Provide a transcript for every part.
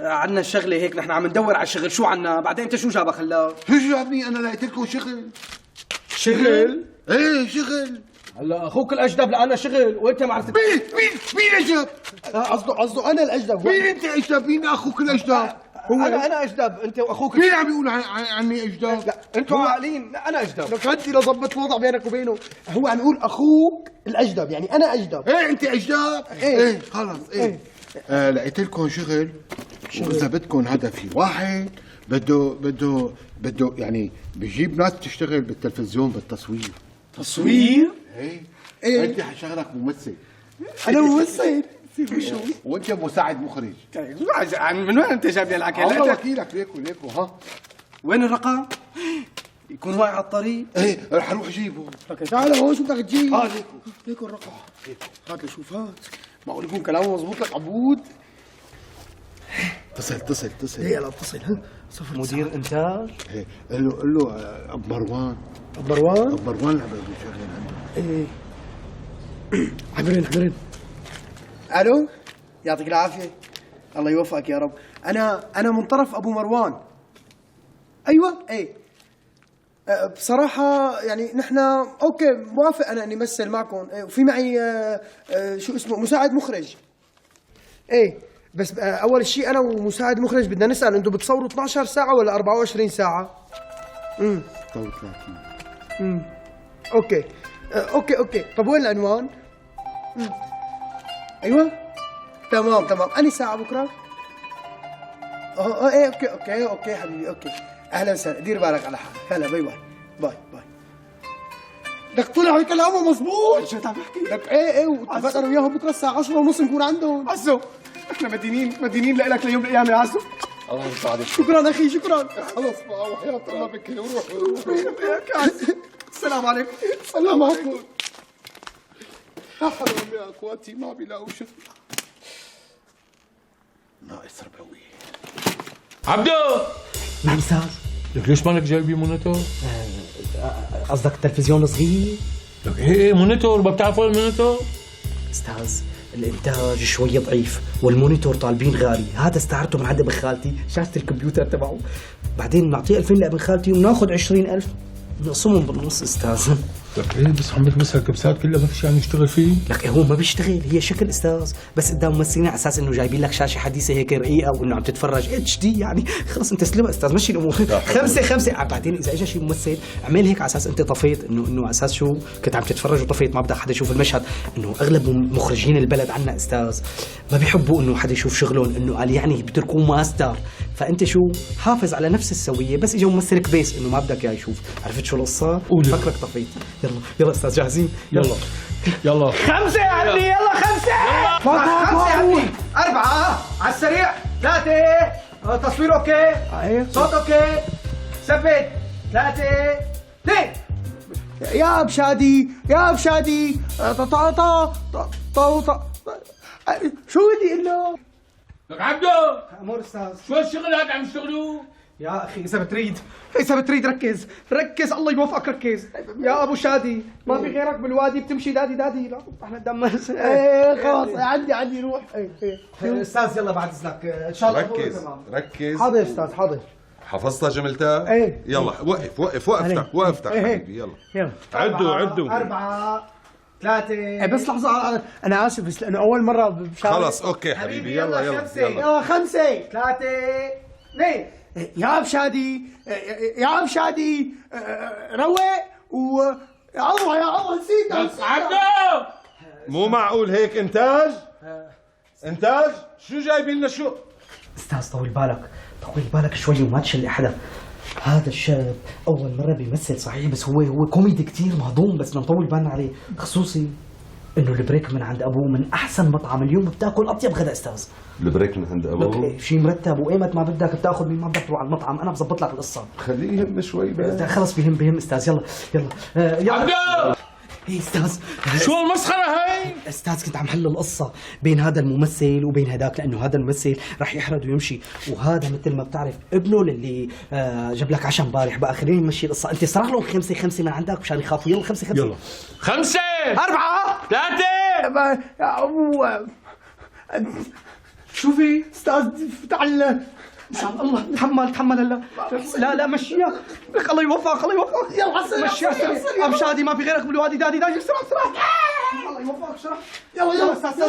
عنا شغلة هيك، نحن عم ندور على شغل. شو عنا؟ بعدين انت شو جابك هلا؟ شو جابني؟ انا لقيت لكم شغل. شغل؟ ايه شغل. هلا اخوك الاجدب لقانا شغل وانت ما عرفت. مين اجدب؟ قصده انا الاجدب. مين انت اجدب؟ مين اخوك الاجدب؟ انا اجدب، انت واخوك. مين عم يقول عني اجدب؟ لا انتوا عاقلين. لا انا اجدب. لك انت لظبط الوضع بينك وبينه. هو عم يقول اخوك الاجدب، يعني انا اجدب. ايه انت اجدب؟ ايه خلص ايه. لقيت لكم شغل واذا بدكم هذا في واحد بده يعني بجيب ناس تشتغل بالتلفزيون بالتصوير. تصوير؟ ايه انت حشغلك ممثل. انا ممثل. وانت مساعد مخرج. من وين انت جايب لي الحكي؟ الله وكيلك. ليكو ها. وين الرقم؟ يكون واقع على الطريق. ايه رح اروح اجيبه. تعال هون شو بدك تجيب؟ ليكو الرقم. هات لشوف هات. معقول يكون كلامه مزبوط لك عبود؟ اتصل. ايه يلا اتصل. ها صفر مدير انتاج. ايه قل له ابو مروان. مروان؟ ابو مروان عم بده شغل عنده. ايه عبرين. الو، يعطيك العافيه. الله يوفقك يا رب. انا من طرف ابو مروان. ايوه ايه. بصراحه يعني نحن اوكي موافق انا اني امثل معكم. وفي معي شو اسمه مساعد مخرج. ايه بس اول شيء انا ومساعد مخرج بدنا نسال انتم بتصوروا 12 ساعه ولا 24 ساعه؟ طول 30. اوكي طب وين العنوان؟ ايوه تمام. اني ساعه بكره؟ ايه اوكي حبيبي. اوكي اهلا وسهلا. دير بالك على حالك. هلا باي. لك طلع كلامه مزبوط. شو عم بحكي؟ لك ايه واتفقنا انا وياهم بكره الساعه 10:30 نكون عندهم. عزو احنا مدينين لك ليوم القيامه يا عزو. الله يساعدك. شكرا اخي شكرا. خلص بقى وحياة الله بك وروح. السلام عليكم. السلام عليكم. لا حول ولا قوة ما بيلاقوا شغل. ناقص ربوي. عبدو، نعم استاذ. لك ليش مالك جايبي مونيتور؟ قصدك التلفزيون الصغير؟ لك ايه مونيتور، ما بتعرف وين المونيتور؟ استاذ الانتاج شوي ضعيف والمونيتور طالبين غالي. هذا استعرته من عند ابن خالتي، شاشة الكمبيوتر تبعه. بعدين نعطيه 2000 لابن خالتي وناخذ 20,000 نقسمهم بالنص استاذ. لك ايه بس عم بتمس هالكبسات كلها ما في شيء عم يشتغل فيه؟ لك هو ما بيشتغل، هي شكل استاذ، بس قدام ممثلين على اساس انه جايبين لك شاشه حديثه هيك رقيقه وانه عم تتفرج اتش دي. يعني خلص انت سلمها استاذ، مشي الامور. خمسه. بعدين اذا اجى شي ممثل اعمل هيك على اساس انت طفيت، انه على اساس شو كنت عم تتفرج وطفيت ما بدك حدا يشوف المشهد. انه اغلب مخرجين البلد عنا استاذ ما بيحبوا انه حدا يشوف شغلهم، انه قال يعني بتركوه ماستر. فانت شو حافظ على نفس السويه، بس اجى ممثل كبيس انه ما بدك اياه يشوف. عرفت شو القصه؟ فكرك طفيت. يلا استاذ جاهزين؟ يلا 5 يا عمي. يلا 5 5 يا عمي. 4 على السريع. 3 تصوير اوكي. صوت اوكي. ثبت. 3 2. يا بشادي شو بدي اقول له؟ لك عبدو، امور استاذ. شو الشغل هذا عم تشتغلوا؟ يا اخي اذا بتريد ركز الله يوفقك. ركز يا ابو شادي، ما في غيرك بالوادي بتمشي دادي. لا احنا دمس. ايه خلاص عندي روح. استاذ يلا بعد اذنك ان شاء الله ركز. حاضر استاذ حاضر. حفظتها جملتها؟ ايه. يلا وقفتك حبيبي يلا. عدوا 4 3. بس لحظة أنا آسف بس لأنه أول مرة بشارك. خلص اوكي حبيبي يلا 5 3 2. يا بشادي روق يا الله نسيت. عبدو، مو معقول هيك انتاج شو جايبين لنا شو؟ استاذ طول بالك شوي وما تشلي حدا. هذا الشاب أول مرة بيمثل صحيح، بس هو كوميدي كتير مهضوم، بس نطول بالنا عليه. خصوصي إنه البريك من عند أبوه من أحسن مطعم. اليوم بتاكل أطيب غدا أستاذ. البريك من عند ابوه؟ شيء مرتب، وأيمت ما بدك بتاخذ مين ما بدك تروح على المطعم. أنا بظبط لك القصة. خليه يهمنا شوي بس. خلص بيهم أستاذ. يلا عبدو ايه استاذ شو المسخرة هاي؟ استاذ كنت عم حل القصة بين هذا الممثل وبين هداك، لأنه هذا الممثل رح يحرد ويمشي، وهذا مثل ما بتعرف ابنه اللي جاب لك عشاء امبارح. بقى خلينا نمشي القصة. أنت صراحة لهم 5 من عندك مشان يخافوا. يلا 5 يلا 5 4 3. شو في؟ استاذ تعلم الله تحمل هلا. لا مشيها لك، الله يوفقك الله يوفقك. يلا حسن مشيها سريع. ام شادي ما في غيرك بالوادي دادي بسرعه. الله يوفقك بسرعه. يلا استاذ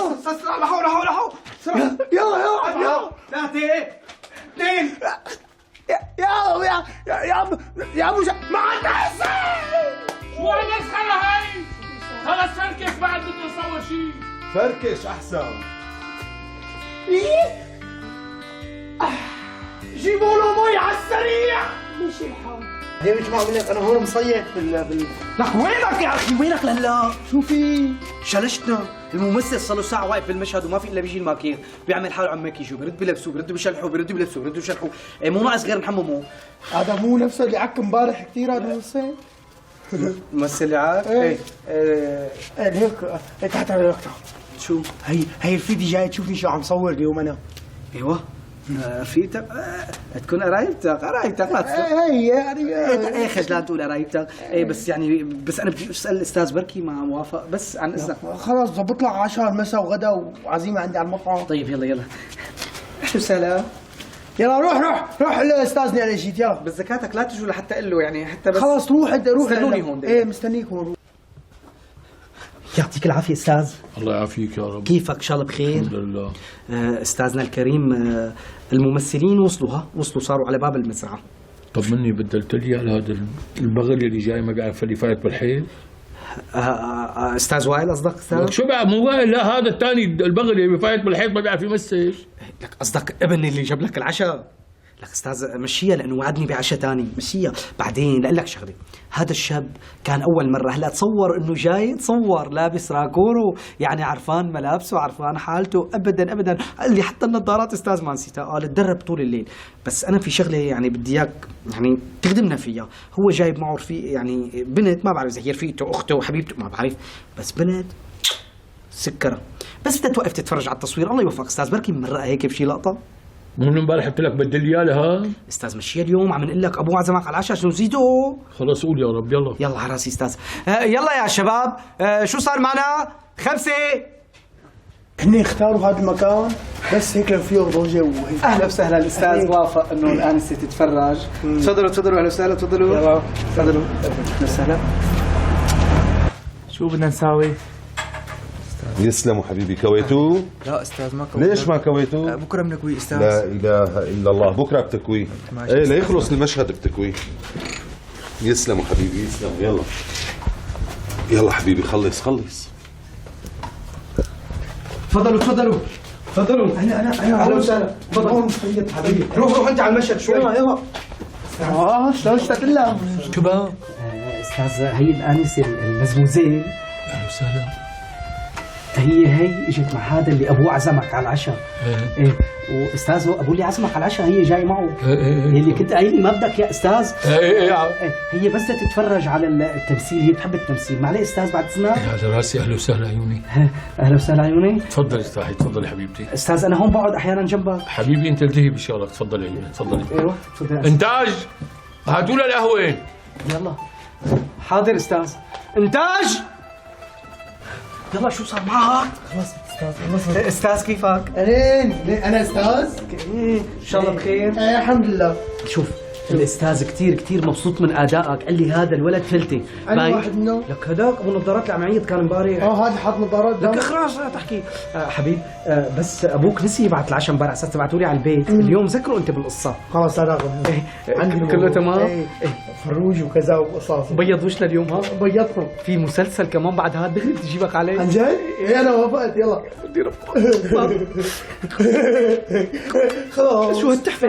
لحو بسرعه. يلا 3 2 يا ابو ما عندنا شو هالمسخرة هاي؟ خلص فركش بعد بدنا نصور شيء. فركش احسن. جيبوا له مي على السريع. مش الحال هي مش معقول لك انا هون مصيح لك وينك يا اخي وينك لهلا؟ شو في؟ شلشتنا. الممثل صار له ساعة واقف بالمشهد وما في الا بيجي الماكير بيعمل حاله عم ماكيجو، برد بلبسوه برد بشلحوه برد بلبسوه برد بشلحوه، مو ناقص غير نحممه. هذا مو نفسه اللي عك امبارح كثير هذا الممثل؟ الممثل اللي عارف؟ ايه هيك تحت على الوقت. شو؟ هي رفيقتي جاي تشوفني شو عم صور اليوم انا. ايوه رفيقتك تكون قرايبتك لا هي يعني ايه خجلان تقول قرايبتك، ايه بس يعني بس انا بدي اسال الاستاذ بركي ما موافق، بس عن اذنك. خلاص ظبط لك عشاء مساء وغدا وعزيمه عندي على المطعم. طيب يلا اهلا وسهلا. يلا روح لاستاذني انا جيت يلا. بس زكاتك لا تجوا لحتى اقول له يعني حتى بس خلاص روح استنوني هون. ايه مستنيك هون. يعطيك العافيه استاذ. الله يعافيك يا رب. كيفك ان شاء الله بخير؟ الحمد لله. استاذنا الكريم الممثلين وصلوا صاروا على باب المزرعه. طب مني بدلت لي على هذا البغل اللي جاي ما قاعد اللي فايت بالحيط. استاذ وائل قصدك استاذ؟ شو بقى مو وائل، لا هذا الثاني البغل اللي فايت بالحيط ما بيعرف يمثل. لك قصدك ابن اللي جاب لك العشاء؟ لك استاذ مشيها لانه وعدني بعشاء ثاني، مشيها. بعدين لاقول لك شغله، هذا الشاب كان اول مره هلا تصور انه جاي تصور لابس راكورو، يعني عرفان ملابسه عرفان حالته، ابدا قال لي حتى النظارات استاذ ما نسيتها، قال تدرب طول الليل. بس انا في شغله يعني بدي اياك يعني تخدمنا فيها. هو جايب معه رفيق يعني بنت ما بعرف اذا هي رفيقته اخته حبيبته ما بعرف، بس بنت سكره، بس بدها توقف تتفرج على التصوير. الله يوفقك استاذ بركي مرقها هيك بشي لقطه. مو من امبارح قلت لك بدل لي اياها. استاذ مشيها اليوم عم نقول لك ابوه عزمك على العشاء شو نزيده. خلص قول يا رب يلا. يلا على راسي استاذ. يلا يا شباب شو صار معنا؟ 5 هن اختاروا هذا المكان بس هيك لو فيه ضوجه وهيك. اهلا وسهلا الاستاذ وافق انه الانسه تتفرج. تفضلوا اهلا وسهلا تفضلوا. تفضلوا اهلا وسهلا. شو بدنا نساوي؟ يسلموا حبيبي. كويتوه؟ لا استاذ ما كوي. ليش ما كويتوه؟ بكره بنكوي استاذ. لا اله الا الله، بكره بتكويه. ايه ليخلص المشهد بتكويه. يسلموا حبيبي يسلموا. يلا حبيبي خلص. تفضلوا انا اهلا وسهلا. تفضل مخيط حبيبي. روح انت على المشهد شوي. يلا شلون اشتقت لها. شو بقى؟ استاذ هي الانسه المزموزين. اهلا وسهلا. هي اجت مع هذا اللي ابوه عزمك على العشاء. ايه واستاذ ابوه اللي عزمك على العشاء هي جاي معه. هي اللي كنت قايل لي ما بدك يا استاذ. هي بس تتفرج على التمثيل، هي بتحب التمثيل. معلش استاذ بعد اذنك. على راسي. اهلا وسهلا عيوني. اهلا وسهلا عيوني. تفضلي استاحي تفضلي حبيبتي. استاذ انا هون بقعد احيانا جنبك. حبيبي انت التهي بشغلك. تفضلي عيوني تفضلي. ايوه تفضل. انتاج هاتوا لنا القهوه. يلا حاضر استاذ. انتاج يلا شو صار معك؟ خلاص استاذ استاذ كيفك؟ انا استاذ. ان شاء الله بخير. الحمد لله. شوف الاستاذ كثير مبسوط من ادائك، قال لي هذا الولد فلتي. انا واحد منه. لك هذاك ابو النظارات العمعيه كان امبارح. هذا حاط نظارات. لك خلاص لا تحكي. حبيب بس ابوك نسي يبعث العشاء امبارح اساس تبعتوا لي على البيت. اليوم ذكروا انت بالقصه. خلاص انا عندي كله تمام. فروج وكذا وقصص. بيض وشنا اليوم ها. بيضهم في مسلسل كمان بعد هذا دغري تجيبك عليه. عن جد؟ انا وافقت يلا. بدي خلاص شو هالتحفه.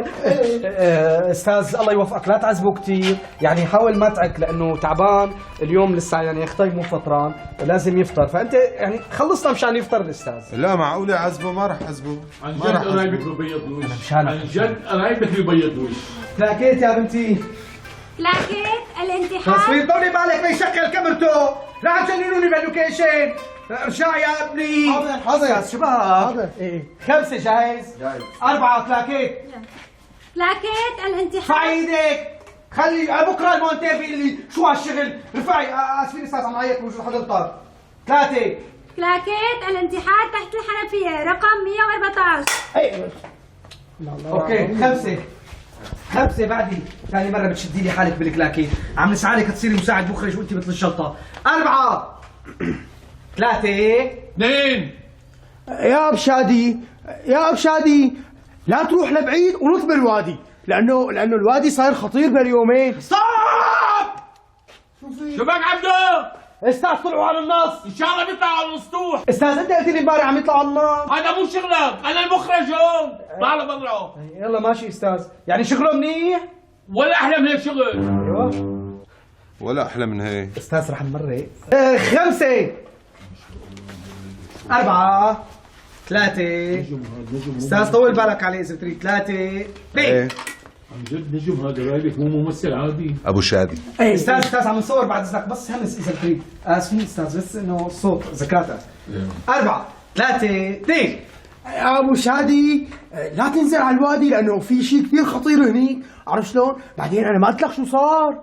استاذ الله يوفقك لا تعذبه كثير، يعني حاول ما تعك لانه تعبان اليوم لسه، يعني خطيب مو فطران لازم يفطر، فانت يعني خلصنا مشان يفطر الاستاذ. لا معقوله عزبه ما راح عزبه. عن جد قرايبك ببيض الوش. مشانك. عن جد قرايبك ببيض الوش. تلاقيت يا بنتي. لكن الانتحار تصوير طولي بالك بيشغل كاميرته. لا تجننوني باللوكيشن. ارجع يا ابني. حاضر شباب. حاضر. 5 جاهز؟ 4 تلاقيت. لكن الانتحار ارفعي ايدك. خلي بكره المونتير بيقول لي شو هالشغل. ارفعي. اسفين استاذ عم عيط بوجود حضرتك. 3 كلاكيت الانتحار تحت الحنفية رقم 114. اوكي خمسة بعدي ثاني مرة بتشدي لي حالك بالكلاكيت، عم نسعى لك تصيري مساعد مخرج وانت مثل الشلطة. 4 3 2 يا ابو شادي لا تروح لبعيد ونط بالوادي لانه الوادي صاير خطير باليومين. ستوب. شو بك عبده؟ استاذ طلعوا على النص. ان شاء الله بيطلع على الاسطوح. استاذ انت قلت لي امبارح عم يطلع على النص. هذا مو شغلك، انا المخرج هون. طلع برا. يلا ماشي استاذ، يعني شغله منيح. ولا احلى من هيك شغل. ايوه ولا احلى من هيك. استاذ رح نمرق. 5 4 3 استاذ طول بالك عليه اذا تريد. 3 ايه 2 عن جد نجم هذا رايك مو ممثل عادي. ابو شادي. استاذ عم نصور بعد اذنك، بس همس اذا تريد. اسفين استاذ بس انه الصوت زكاتة. 4 3 2 يا ابو شادي لا تنزل على الوادي لانه في شيء كثير خطير هنيك. عرفت شلون؟ بعدين انا ما قلت لك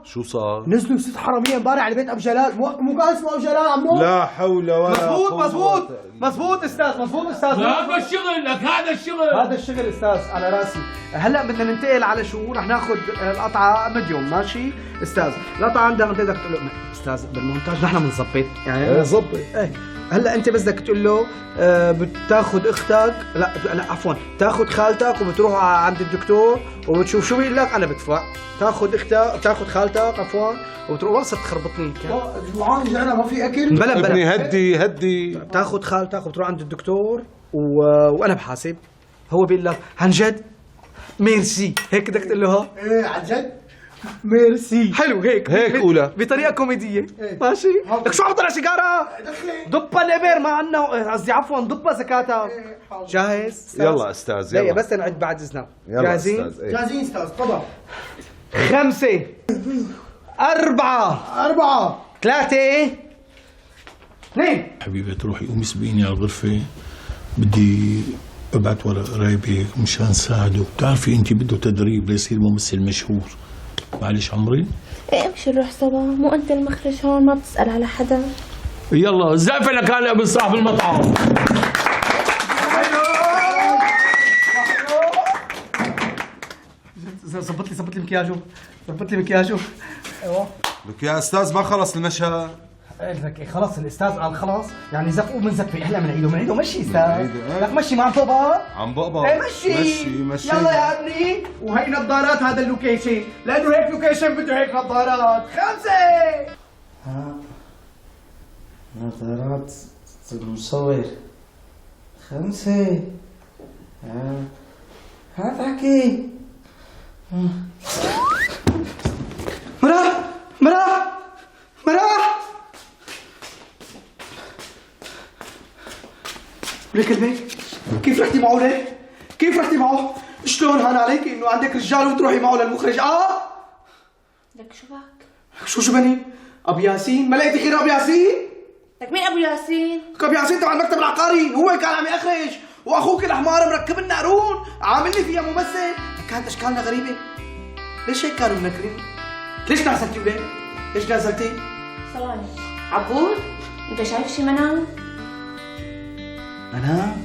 شو صار؟ نزلوا 6 حرامية امبارح على بيت ابو جلال. مو قال اسمه ابو جلال عمو؟ لا حول ولا مزبوط استاذ هذا الشغل لك، هذا الشغل. هذا الشغل استاذ على راسي. هلا بدنا ننتقل على شو رح ناخذ القطعه مديوم. ماشي استاذ، القطعه عندك انت بدك تقول له استاذ بالمونتاج نحن بنظبط يعني ظبط. ايه هلا انت بس بدك تقول له بتاخذ اختك لا عفوا تاخذ خالتك وبتروح عند الدكتور وبتشوف شو بيقول لك. انا بدفع. تاخذ اختك تاخذ خالتك عفوا وبتروح ورصه تخربطني. جوعان جعنا ما في اكل. بلا ابني هدي. تاخذ خالتك وبتروح عند الدكتور وانا بحاسب. هو بيقول لك عن جد ميرسي، هيك بدك تقول له. ها ايه عن جد ميرسي. حلو هيك قولها بطريقه كوميديه. ماشي لك شو عم طلع سيجاره؟ ضبها الابر ما عنا، قصدي عفوا ضبها زكاتها. جاهز؟ يلا استاذ يلا. بس نعد بعد اذنك. يلا جاهزين؟ أستاذ. إيه. جاهزين استاذ تفضل. 5 4 3 2 حبيبي تروحي قومي سبقيني على الغرفة، بدي ابعت ورا قرايبي مشان ساعده. بتعرفي انت بده تدريب ليصير ممثل مشهور. معلش عمري. ايه مش نروح سوا؟ مو انت المخرج هون ما بتسأل على حدا؟ يلا زقفة لك هلا ابن صاحب المطعم. ظبط لي مكياجه. ايوه لك يا استاذ ما خلص المشهد. قلت لك خلص الاستاذ قال خلاص يعني زقوا من زقفه. هلا بنعيده مشي استاذ. لك مشي ما عم تقبض. عم بقبض. ايه مشي يلا يا ابني. وهي نظارات هذا اللوكيشن لانه هيك لوكيشن بده هيك نظارات. 5 نظارات المصور. 5 هات حكي. مراه وليك البيت. كيف رحتي معه ليه؟ كيف رحتي معه؟ شلون هان عليك انه عندك رجال وتروحي معه للمخرج؟ لك شو بك؟ شو بني؟ ابو ياسين؟ ما لقيتي خير ابو ياسين؟ لك مين ابو ياسين؟ ابو ياسين تبع المكتب العقاري، هو كان عم يخرج واخوك الحمار مركب لنا قارون عامل لي فيها ممثل. كانت اشكالنا غريبه. ليش هيك كانوا منكرين؟ ليش نعزلتي وليه؟ ليش نعزلتي؟ ثواني عبود، انت شايف شي منام؟ أنا؟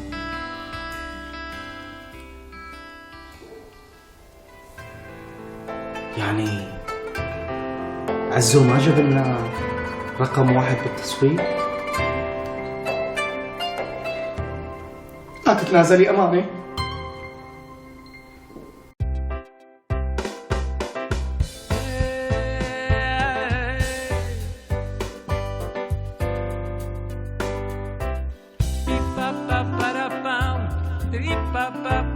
يعني عزو ما جاب لنا رقم 1 بالتصويت؟ لا تتنازلي أمامي. Ba ba ba